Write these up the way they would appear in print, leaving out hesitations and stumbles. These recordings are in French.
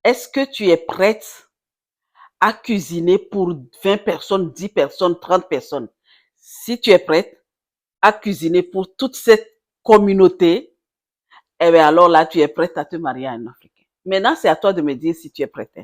est-ce que tu es prête à cuisiner pour 20 personnes, 10 personnes, 30 personnes? Si tu es prête à cuisiner pour toute cette communauté, eh bien alors là, tu es prête à te marier à un Africain. Maintenant, c'est à toi de me dire si tu es prête.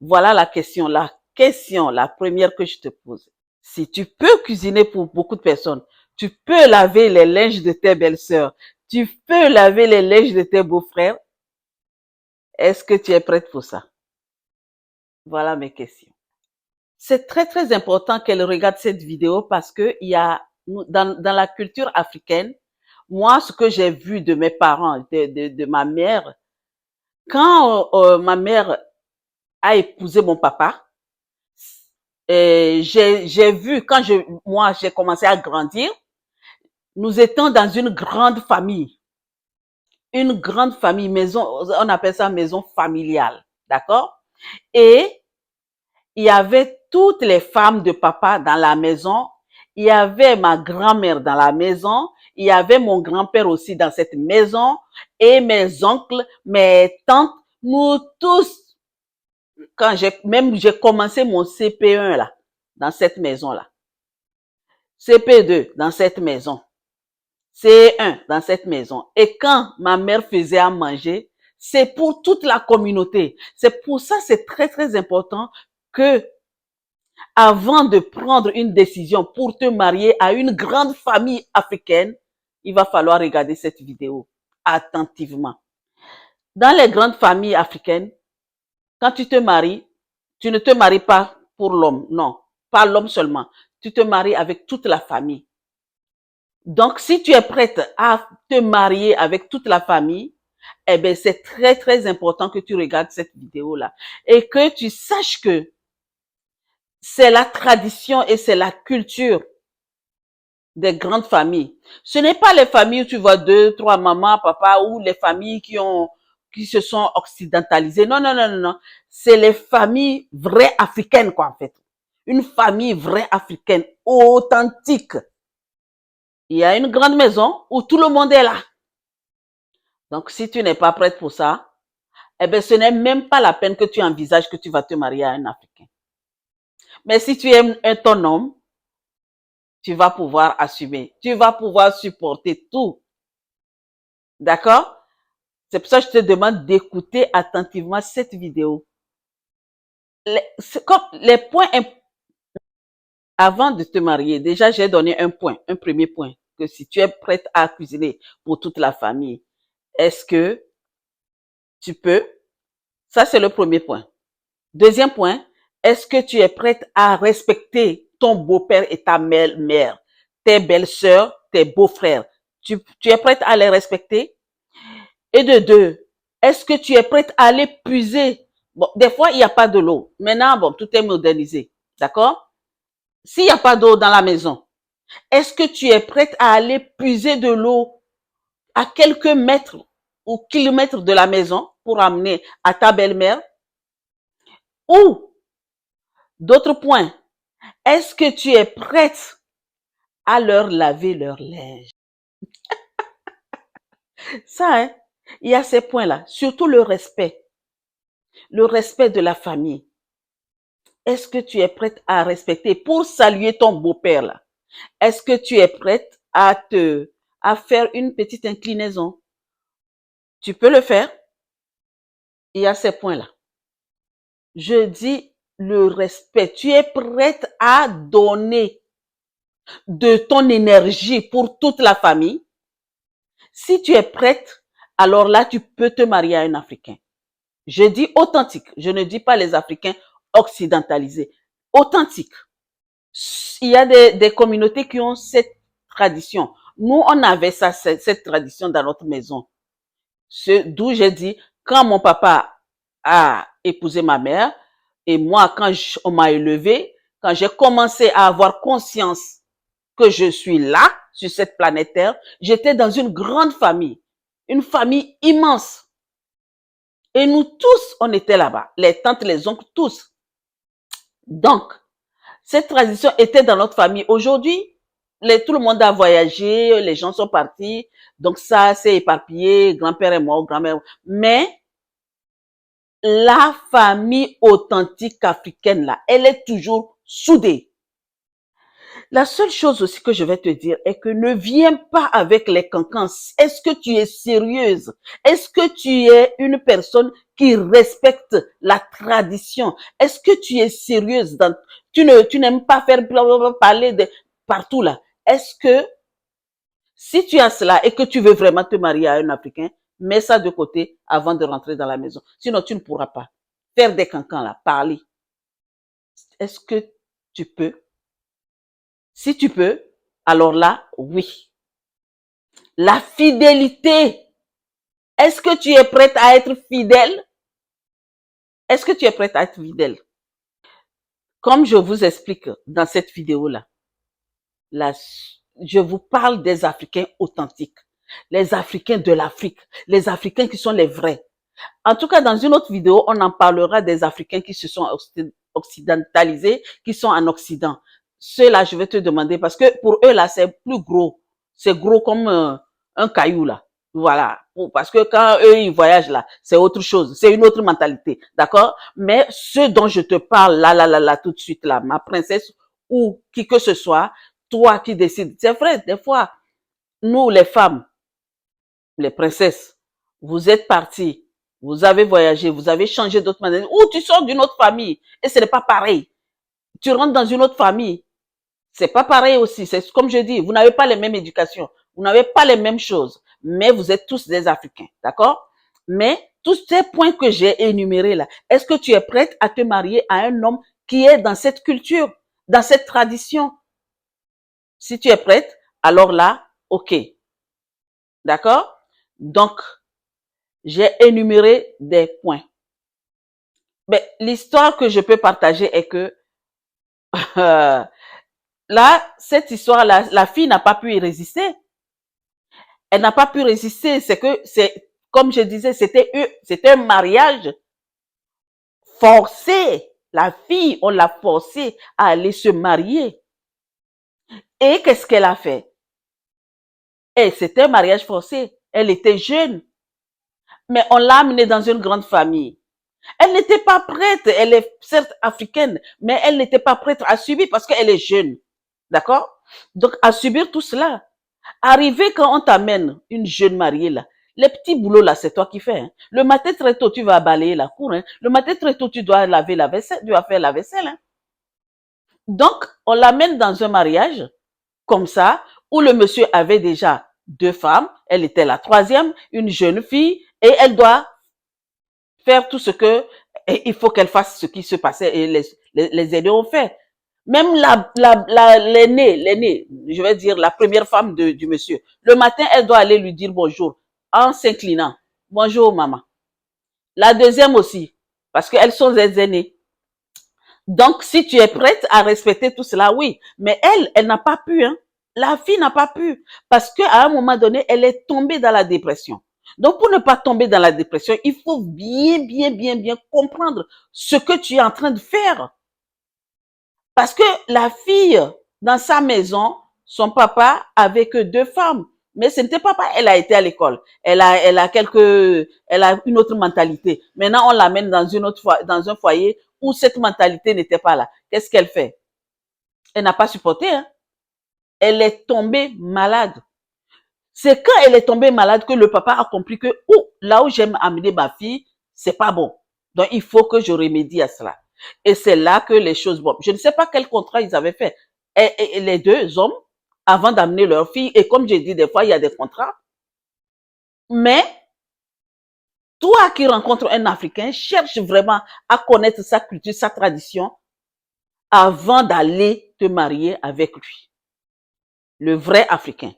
Voilà la question, la première que je te pose. Si tu peux cuisiner pour beaucoup de personnes, tu peux laver les linges de tes belles-sœurs, tu peux laver les linges de tes beaux-frères, est-ce que tu es prête pour ça? Voilà mes questions. C'est très très important qu'elle regarde cette vidéo parce que il y a dans la culture africaine, moi ce que j'ai vu de mes parents, de ma mère, quand ma mère a épousé mon papa, j'ai vu quand moi j'ai commencé à grandir, nous étions dans une grande famille, maison, on appelle ça maison familiale, d'accord? Et il y avait toutes les femmes de papa dans la maison, il y avait ma grand-mère dans la maison, il y avait mon grand-père aussi dans cette maison, et mes oncles, mes tantes, nous tous, quand j'ai commencé mon CP1 là, dans cette maison-là, CP2 dans cette maison, C1 dans cette maison. Et quand ma mère faisait à manger, c'est pour toute la communauté. C'est pour ça, c'est très, très important que avant de prendre une décision pour te marier à une grande famille africaine, il va falloir regarder cette vidéo attentivement. Dans les grandes familles africaines, quand tu te maries, tu ne te maries pas pour l'homme, non, pas l'homme seulement. Tu te maries avec toute la famille. Donc, si tu es prête à te marier avec toute la famille, eh bien, c'est très, très important que tu regardes cette vidéo-là et que tu saches que c'est la tradition et c'est la culture des grandes familles. Ce n'est pas les familles où tu vois 2, 3 mamans, papa ou les familles qui se sont occidentalisées. Non, non, non, non, non. C'est les familles vraies africaines, quoi, en fait. Une famille vraie africaine, authentique. Il y a une grande maison où tout le monde est là. Donc, si tu n'es pas prête pour ça, eh bien, ce n'est même pas la peine que tu envisages que tu vas te marier à un Africain. Mais si tu aimes ton homme, tu vas pouvoir assumer. Tu vas pouvoir supporter tout. D'accord? C'est pour ça que je te demande d'écouter attentivement cette vidéo. Les points avant de te marier, déjà j'ai donné un premier point, que si tu es prête à cuisiner pour toute la famille, est-ce que tu peux? Ça, c'est le premier point. Deuxième point, est-ce que tu es prête à respecter ton beau-père et ta mère, tes belles-sœurs, tes beaux-frères? Tu es prête à les respecter? Et de deux, est-ce que tu es prête à aller puiser? Bon, des fois, il n'y a pas de l'eau. Maintenant, bon, tout est modernisé. D'accord? S'il n'y a pas d'eau dans la maison, est-ce que tu es prête à aller puiser de l'eau à quelques mètres ou kilomètres de la maison pour amener à ta belle-mère? Ou, d'autres points, est-ce que tu es prête à leur laver leur linge? Ça, hein, il y a ces points-là. Surtout le respect. Le respect de la famille. Est-ce que tu es prête à respecter pour saluer ton beau-père là? Est-ce que tu es prête à faire une petite inclinaison? Tu peux le faire? Il y a ces points-là. Je dis le respect. Tu es prête à donner de ton énergie pour toute la famille. Si tu es prête, alors là, tu peux te marier à un Africain. Je dis authentique. Je ne dis pas les Africains occidentalisés. Authentique. Il y a des communautés qui ont cette tradition. Nous, on avait ça, cette tradition dans notre maison. D'où j'ai dit, quand mon papa a épousé ma mère, et moi, quand on m'a élevé, quand j'ai commencé à avoir conscience que je suis là, sur cette planète Terre, j'étais dans une grande famille, une famille immense. Et nous tous, on était là-bas, les tantes, les oncles, tous. Donc, cette tradition était dans notre famille. Aujourd'hui, tout le monde a voyagé, les gens sont partis, donc ça s'est éparpillé, grand-père est mort, grand-mère. Mais la famille authentique africaine, là, elle est toujours soudée. La seule chose aussi que je vais te dire est que ne viens pas avec les cancans. Est-ce que tu es sérieuse? Est-ce que tu es une personne qui respecte la tradition? Est-ce que tu es sérieuse dans, tu n'aimes pas faire parler de partout là? Est-ce que si tu as cela et que tu veux vraiment te marier à un Africain, mets ça de côté avant de rentrer dans la maison. Sinon, tu ne pourras pas faire des cancans là, parler. Est-ce que tu peux? Si tu peux, alors là, oui. La fidélité. Est-ce que tu es prête à être fidèle? Est-ce que tu es prête à être fidèle? Comme je vous explique dans cette vidéo-là, je vous parle des Africains authentiques, les Africains de l'Afrique, les Africains qui sont les vrais. En tout cas, dans une autre vidéo, on en parlera des Africains qui se sont occidentalisés, qui sont en Occident. Ceux-là, je vais te demander, parce que pour eux, là, c'est plus gros. C'est gros comme un caillou, là. Voilà. Parce que quand eux, ils voyagent, là, c'est autre chose. C'est une autre mentalité. D'accord? Mais ceux dont je te parle, là, tout de suite, là, ma princesse, ou qui que ce soit, toi qui décides. C'est vrai, des fois, nous, les femmes, les princesses, vous êtes partis, vous avez voyagé, vous avez changé d'autres manières, ou tu sors d'une autre famille, et ce n'est pas pareil. Tu rentres dans une autre famille, c'est pas pareil aussi. C'est comme je dis, vous n'avez pas les mêmes éducations, vous n'avez pas les mêmes choses, mais vous êtes tous des Africains, d'accord? Mais tous ces points que j'ai énumérés là, est-ce que tu es prête à te marier à un homme qui est dans cette culture, dans cette tradition? Si tu es prête, alors là, ok. D'accord? Donc, j'ai énuméré des points. Mais l'histoire que je peux partager est que là, cette histoire, la fille n'a pas pu y résister. Elle n'a pas pu résister. C'est que, c'est comme je disais, c'était un mariage forcé. La fille, on l'a forcée à aller se marier. Et qu'est-ce qu'elle a fait? Et c'était un mariage forcé. Elle était jeune. Mais on l'a amenée dans une grande famille. Elle n'était pas prête, elle est certes africaine, mais elle n'était pas prête à subir parce qu'elle est jeune. D'accord? Donc, à subir tout cela. Arrivé quand on t'amène une jeune mariée là, les petits boulots là, c'est toi qui fais. Hein. Le matin très tôt, tu vas balayer la cour. Hein. Le matin très tôt, tu dois laver la vaisselle, tu vas faire la vaisselle. Hein. Donc, on l'amène dans un mariage comme ça, où le monsieur avait déjà 2 femmes, elle était la 3e, une jeune fille, et elle doit faire tout ce que, et il faut qu'elle fasse ce qui se passait, et les aînés ont fait. Même l'aînée, je vais dire la première femme du monsieur, le matin, elle doit aller lui dire bonjour, en s'inclinant. Bonjour, maman. La deuxième aussi, parce qu'elles sont des aînées. Donc, si tu es prête à respecter tout cela, oui. Mais elle n'a pas pu, hein. La fille n'a pas pu. Parce qu'à un moment donné, elle est tombée dans la dépression. Donc, pour ne pas tomber dans la dépression, il faut bien comprendre ce que tu es en train de faire. Parce que la fille, dans sa maison, son papa avait que 2 femmes. Mais ce n'était pas, elle a été à l'école. Elle a une autre mentalité. Maintenant, on l'amène dans un foyer où cette mentalité n'était pas là. Qu'est-ce qu'elle fait? Elle n'a pas supporté, hein. Elle est tombée malade. C'est quand elle est tombée malade que le papa a compris que, là où j'aime amener ma fille, c'est pas bon. Donc, il faut que je remédie à cela. Et c'est là que les choses, bon, je ne sais pas quel contrat ils avaient fait. Et les 2 hommes, avant d'amener leur fille, et comme j'ai dit, des fois, il y a des contrats. Mais, toi qui rencontres un Africain, cherche vraiment à connaître sa culture, sa tradition, avant d'aller te marier avec lui. Le vrai Africain.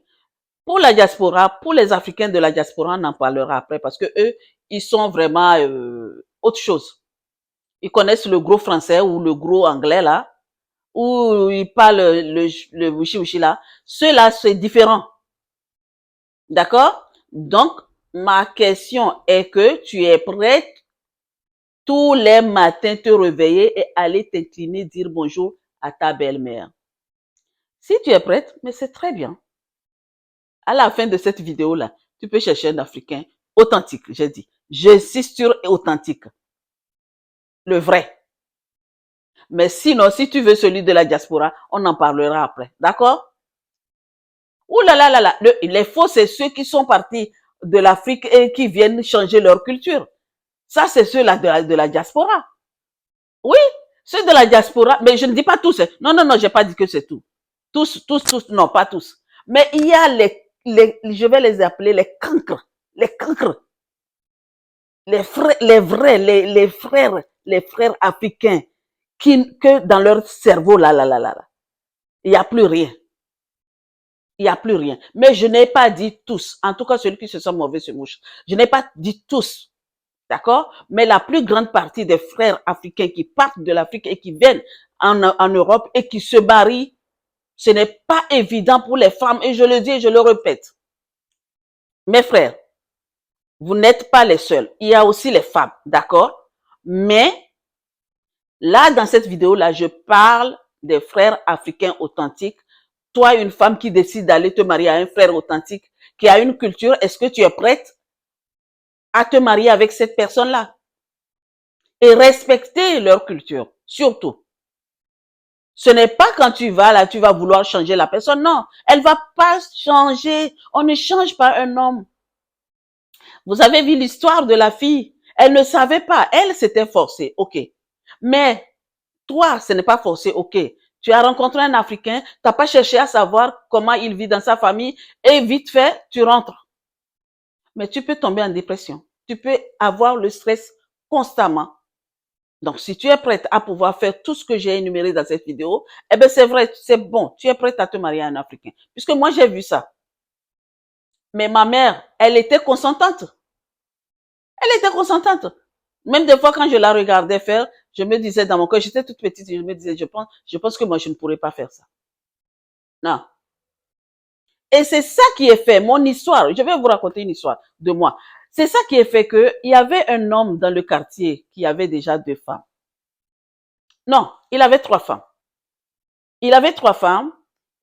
Pour la diaspora, pour les Africains de la diaspora, on en parlera après parce que eux, ils sont vraiment autre chose. Ils connaissent le gros français ou le gros anglais là, ou ils parlent le wishi là. Ceux-là, c'est différent. D'accord? Donc, ma question est que tu es prête tous les matins te réveiller et aller t'incliner, dire bonjour à ta belle-mère. Si tu es prête, mais c'est très bien. À la fin de cette vidéo-là, tu peux chercher un Africain authentique, j'ai dit. J'insiste sur authentique. le vrai. Mais sinon, si tu veux celui de la diaspora, on en parlera après. D'accord? Ouh là là là là. Les faux, c'est ceux qui sont partis de l'Afrique et qui viennent changer leur culture. Ça, c'est ceux-là de la diaspora. Oui, ceux de la diaspora, mais je ne dis pas tous. Non, non, non, j'ai pas dit que c'est tout. Tous, non, pas tous. Mais il y a je vais les appeler les cancres, les frères, les vrais, les frères africains, que dans leur cerveau, il n'y a plus rien. Il n'y a plus rien. Mais je n'ai pas dit tous. En tout cas, celui qui se sent mauvais se mouche. Je n'ai pas dit tous. D'accord? Mais la plus grande partie des frères africains qui partent de l'Afrique et qui viennent en Europe et qui se marient, ce n'est pas évident pour les femmes. Et je le dis et je le répète. Mes frères, vous n'êtes pas les seuls. Il y a aussi les femmes. D'accord? Mais là, dans cette vidéo-là, je parle des frères africains authentiques. Toi, une femme qui décide d'aller te marier à un frère authentique, qui a une culture, est-ce que tu es prête à te marier avec cette personne-là? Et respecter leur culture, surtout. Ce n'est pas quand tu vas là, tu vas vouloir changer la personne. Non, elle va pas changer. On ne change pas un homme. Vous avez vu l'histoire de la fille. Elle ne savait pas. Elle, s'était forcée. OK. Mais toi, ce n'est pas forcé. OK. Tu as rencontré un Africain. Tu n'as pas cherché à savoir comment il vit dans sa famille. Et vite fait, tu rentres. Mais tu peux tomber en dépression. Tu peux avoir le stress constamment. Donc, si tu es prête à pouvoir faire tout ce que j'ai énuméré dans cette vidéo, eh bien, c'est vrai, c'est bon. Tu es prête à te marier à un Africain. Puisque moi, j'ai vu ça. Mais ma mère, elle était consentante. Elle était consentante. Même des fois, quand je la regardais faire, je me disais dans mon cœur, j'étais toute petite, je me disais, je pense que moi, je ne pourrais pas faire ça. Non. Et c'est ça qui est fait, mon histoire. Je vais vous raconter une histoire de moi. C'est ça qui est fait que il y avait un homme dans le quartier qui avait déjà 2 femmes. Non, il avait 3 femmes. Il avait 3 femmes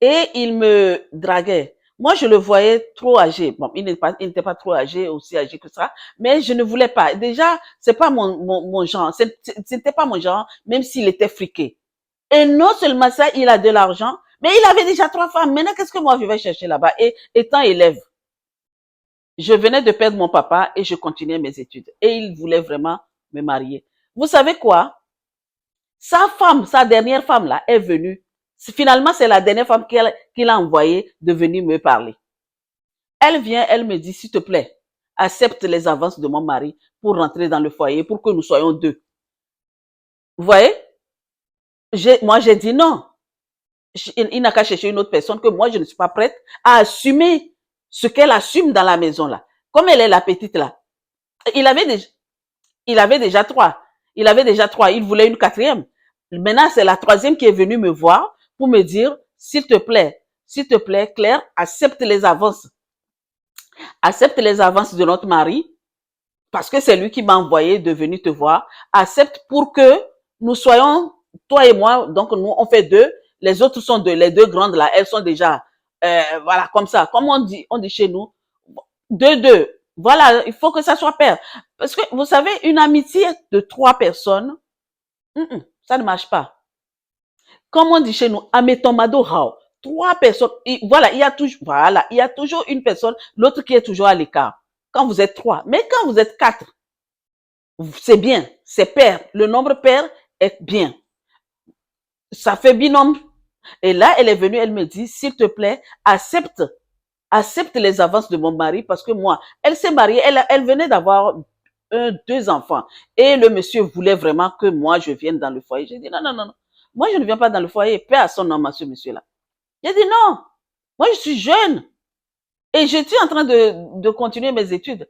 et il me draguait. Moi, je le voyais trop âgé. Bon, il n'était pas trop âgé, aussi âgé que ça, mais je ne voulais pas. Déjà, c'est pas mon genre. C'était pas mon genre, même s'il était friqué. Et non seulement ça, il a de l'argent, mais il avait déjà 3 femmes. Maintenant, qu'est-ce que moi je vais chercher là-bas? Et étant élève, je venais de perdre mon papa et je continuais mes études. Et il voulait vraiment me marier. Vous savez quoi? Sa femme, sa dernière femme là, est venue. Finalement, c'est la dernière femme qu'il a envoyée de venir me parler. Elle vient, elle me dit, s'il te plaît, accepte les avances de mon mari pour rentrer dans le foyer, pour que nous soyons 2. Vous voyez? Moi, j'ai dit non. Il n'a qu'à chercher une autre personne que moi, je ne suis pas prête à assumer ce qu'elle assume dans la maison là. Comme elle est la petite là. Il avait déjà 3. Il voulait une 4e. Maintenant, c'est la 3e qui est venue me voir pour me dire, s'il te plaît, Claire, accepte les avances. Accepte les avances de notre mari, parce que c'est lui qui m'a envoyé de venir te voir. Accepte pour que nous soyons, toi et moi, donc nous, on fait 2. Les autres sont 2. Les 2 grandes là, elles sont déjà, voilà, comme ça. Comme on dit chez nous, 2. Voilà, il faut que ça soit pair. Parce que, vous savez, une amitié de 3 personnes, ça ne marche pas. Comme on dit chez nous, ametomado rao. 3 personnes, voilà, il y a toujours une personne, l'autre qui est toujours à l'écart. Quand vous êtes 3. Mais quand vous êtes 4, c'est bien, c'est pair. Le nombre pair est bien. Ça fait binôme. Et là, elle est venue, elle me dit, s'il te plaît, accepte les avances de mon mari parce que moi, elle s'est mariée, elle venait d'avoir 2 enfants. Et le monsieur voulait vraiment que moi, je vienne dans le foyer. J'ai dit, non, non, non, non. Moi, je ne viens pas dans le foyer. Paix à son nom, à ce monsieur-là. J'ai dit, non. Moi, je suis jeune. Et je suis en train de continuer mes études.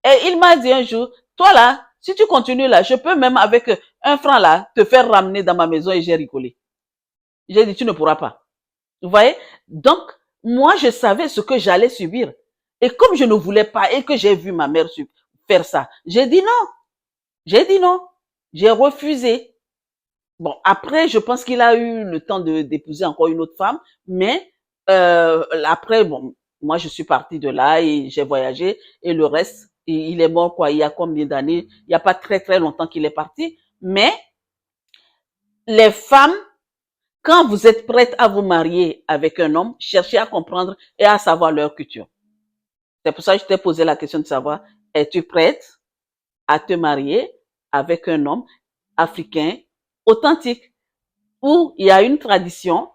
Et il m'a dit un jour, toi là, si tu continues là, je peux même avec 1 franc là, te faire ramener dans ma maison et j'ai rigolé. J'ai dit, tu ne pourras pas. Vous voyez? Donc, moi, je savais ce que j'allais subir. Et comme je ne voulais pas et que j'ai vu ma mère faire ça, j'ai dit non. J'ai dit non. J'ai refusé. Bon, après, je pense qu'il a eu le temps d'épouser encore une autre femme, mais après, bon, moi, je suis partie de là et j'ai voyagé et le reste, il est mort quoi, il y a combien d'années? Il n'y a pas très très longtemps qu'il est parti, Mais les femmes, quand vous êtes prêtes à vous marier avec un homme, cherchez à comprendre et à savoir leur culture. C'est pour ça que je t'ai posé la question de savoir, es-tu prête à te marier avec un homme africain authentique où il y a une tradition,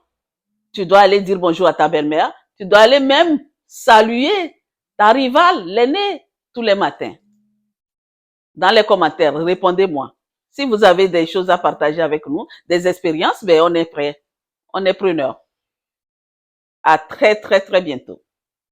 tu dois aller dire bonjour à ta belle-mère, tu dois aller même saluer ta rivale, l'aînée, tous les matins. Dans les commentaires, répondez-moi. Si vous avez des choses à partager avec nous, des expériences, ben on est prêt. On est preneur. À très, très, très bientôt.